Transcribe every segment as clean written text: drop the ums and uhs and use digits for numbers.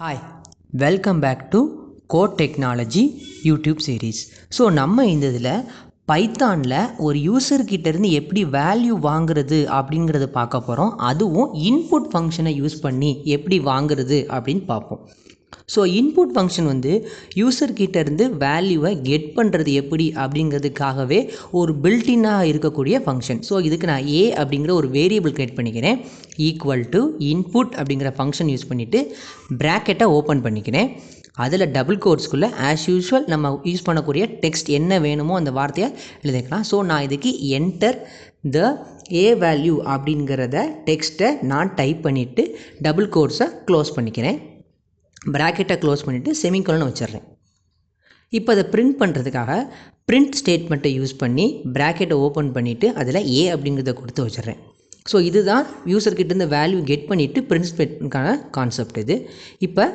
Hi, welcome back to Code Technology YouTube series. So நம்ம இந்த இதில் பைத்தானில் ஒரு யூசர்கிட்டேருந்து எப்படி வேல்யூ வாங்குறது அப்படிங்கிறத பார்க்க போகிறோம். அதுவும் இன்புட் ஃபங்க்ஷனை யூஸ் பண்ணி எப்படி வாங்குறது அப்படின்னு பார்ப்போம். ஸோ இன்புட் ஃபங்க்ஷன் யூசர்கிட்டேருந்து வேல்யூவை கெட் பண்ணுறது எப்படி அப்படிங்கிறதுக்காகவே ஒரு பில்டின்னாக இருக்கக்கூடிய ஃபங்க்ஷன். ஸோ இதுக்கு நான் ஏ அப்படிங்கிற ஒரு வேரியபிள் க்ரியேட் பண்ணிக்கிறேன். ஈக்குவல் டு இன்புட் அப்படிங்கிற ஃபங்க்ஷன் யூஸ் பண்ணிவிட்டு ப்ராக்கெட்டை ஓப்பன் பண்ணிக்கிறேன். அதில் டபுள் கோட்ஸ்குள்ளே ஆஸ் யூஸ்வல் நம்ம யூஸ் பண்ணக்கூடிய டெக்ஸ்ட் என்ன வேணுமோ அந்த வார்த்தையை எழுதிக்கலாம். ஸோ நான் இதுக்கு என்டர் த ஏ வேல்யூ அப்படிங்கிறத டெக்ஸ்ட்டை நான் டைப் பண்ணிவிட்டு டபுள் கோட்ஸை க்ளோஸ் பண்ணிக்கிறேன். ப்ராக்கெட்டை க்ளோஸ் பண்ணிவிட்டு செமிகோலன் வச்சிடுறேன். இப்போ அதை பிரிண்ட் பண்ணுறதுக்காக பிரிண்ட் ஸ்டேட்மெண்ட்டை யூஸ் பண்ணி ப்ராக்கெட்டை ஓப்பன் பண்ணிவிட்டு அதில் ஏ அப்படிங்கிறத கொடுத்து வச்சிடுறேன். ஸோ இதுதான் யூசர்கிட்டேருந்து வேல்யூ கெட் பண்ணிவிட்டு பிரிண்ட் ஸ்டேட்மெண்ட்கான கான்செப்ட் இது. இப்போ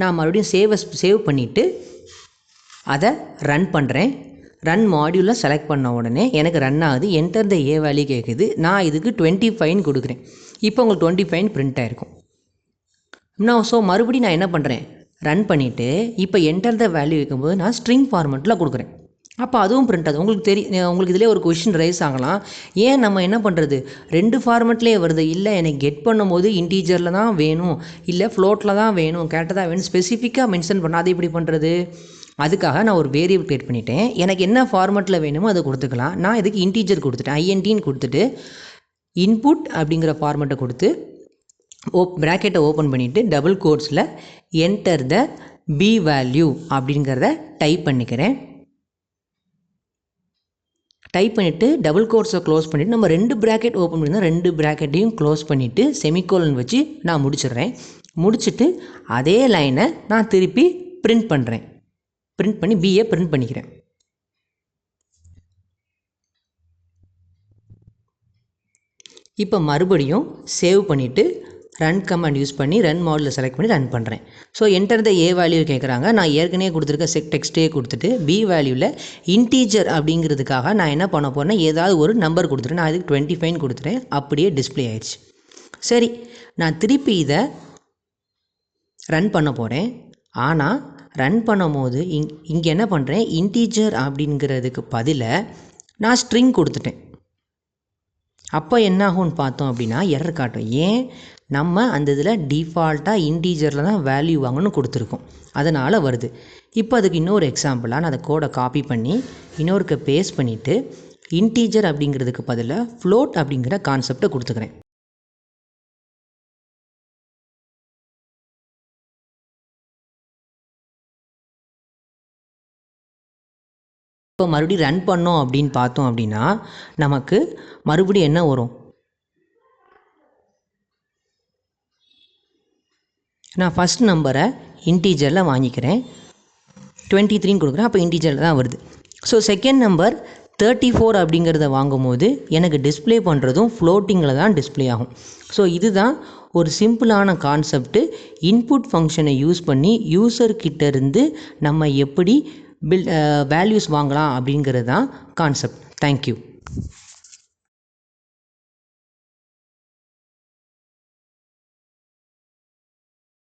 நான் மறுபடியும் சேவ் பண்ணிவிட்டு அதை ரன் பண்ணுறேன். ரன் மாடியூலை செலக்ட் பண்ண உடனே எனக்கு ரன் ஆகுது. என்டர் த ஏ வேல்யூ கேட்குது. நான் இதுக்கு 25 கொடுக்குறேன். இப்போ உங்களுக்கு 25 பிரிண்ட் ஆகிருக்கும். ஸோ மறுபடியும் நான் என்ன பண்ணுறேன், ரன் பண்ணிவிட்டு இப்போ என்டர் த வேல்யூ வைக்கும்போது நான் ஸ்ட்ரிங் ஃபார்மெட்டில் கொடுக்குறேன். அப்போ அதுவும் பிரிண்ட் ஆகுது. உங்களுக்கு இதிலே ஒரு கொஷின் ரைஸ் ஆகலாம், ஏன் நம்ம என்ன பண்ணுறது 2 ஃபார்மெட்லேயே வருது, இல்லை எனக்கு கெட் பண்ணும்போது இன்டீஜரில் தான் வேணும், இல்லை ஃப்ளோட்டில் தான் வேணும், கேட்டதாக வேணும், ஸ்பெசிஃபிக்காக மென்ஷன் பண்ணால் அது எப்படி பண்ணுறது? அதுக்காக நான் ஒரு வேரியபிள் க்ரியேட் பண்ணிட்டேன். எனக்கு என்ன ஃபார்மெட்டில் வேணுமோ அதை கொடுத்துக்கலாம். நான் இதுக்கு இன்டீஜர் கொடுத்துட்டேன், ஐஎன்டின்னு கொடுத்துட்டு இன்புட் அப்படிங்கிற ஃபார்மெட்டை கொடுத்து ப்ராக்கெட்டை ஓப்பன் பண்ணிவிட்டு டபுள் கோட்ஸில் என்டர் த பி வேல்யூ அப்படிங்கிறத டைப் பண்ணிக்கிறேன். டைப் பண்ணிவிட்டு டபுள் கோட்ஸை க்ளோஸ் பண்ணிவிட்டு நம்ம 2 ப்ராக்கெட் ஓப்பன் பண்ணியிருந்தோம், 2 ப்ராக்கெட்டையும் க்ளோஸ் பண்ணிவிட்டு செமிகோலன் வச்சு நான் முடிச்சிடுறேன். முடிச்சுட்டு அதே லைனை நான் திருப்பி பிரிண்ட் பண்ணுறேன். பிரிண்ட் பண்ணி பிஏ பிரிண்ட் பண்ணிக்கிறேன். இப்போ மறுபடியும் சேவ் பண்ணிவிட்டு ரன் கமாண்ட் யூஸ் பண்ணி ரன் மாடலில் செலக்ட் பண்ணி ரன் பண்ணுறேன். So enter the A value கேட்குறாங்க. நான் ஏற்கனவே கொடுத்துருக்க டெக்ஸ்ட்டே கொடுத்துட்டு பி வேல்யூவில் இன்டீஜர் அப்படிங்கிறதுக்காக நான் என்ன பண்ண போகிறேன்னா ஏதாவது ஒரு நம்பர் கொடுத்துட்டேன். நான் இதுக்கு 25 கொடுத்துட்டேன். அப்படியே டிஸ்பிளே ஆயிடுச்சு. சரி, நான் திருப்பி இதை ரன் பண்ண போகிறேன். ஆனால் ரன் பண்ணும் போது இங்கே என்ன பண்ணுறேன், இன்டீஜர் அப்படிங்கிறதுக்கு பதிலாக நான் ஸ்ட்ரிங் கொடுத்துட்டேன். அப்போ என்ன ஆகும்னு பார்த்தோம் அப்படின்னா எரர் காட்டும். ஏன், நம்ம அந்த இதில் டிஃபால்ட்டாக இன்டீஜரில் தான் வேல்யூ வாங்கணும்னு கொடுத்துருக்கோம், அதனால் வருது. இப்போ அதுக்கு இன்னொரு எக்ஸாம்பிளாக நான் அதை கோடை காப்பி பண்ணி இன்னொருக்கு பேஸ்ட் பண்ணிவிட்டு இன்டீஜர் அப்படிங்கிறதுக்கு பதிலாக ஃப்ளோட் அப்படிங்கிற கான்செப்டை கொடுத்துக்கிறேன். இப்போ மறுபடியும் ரன் பண்ணோம் அப்படின்னு பார்த்தோம் அப்படின்னா நமக்கு மறுபடியும் என்ன வரும், நான் ஃபஸ்ட் நம்பரை இன்டீஜரில் வாங்கிக்கிறேன், 23 கொடுக்குறேன். அப்போ இன்டீஜரில் தான் வருது. ஸோ செகண்ட் நம்பர் 34 அப்படிங்கிறத வாங்கும்போது எனக்கு டிஸ்பிளே பண்ணுறதும் ஃப்ளோட்டிங்கில் தான் டிஸ்பிளே ஆகும். ஸோ இதுதான் ஒரு சிம்பிளான கான்செப்ட்டு. இன்புட் ஃபங்க்ஷனை யூஸ் பண்ணி யூசர்கிட்டேருந்து நம்ம எப்படி வேல்யூஸ் வாங்கலாம் அப்படிங்கிறது தான் கான்செப்ட். தேங்க்யூ.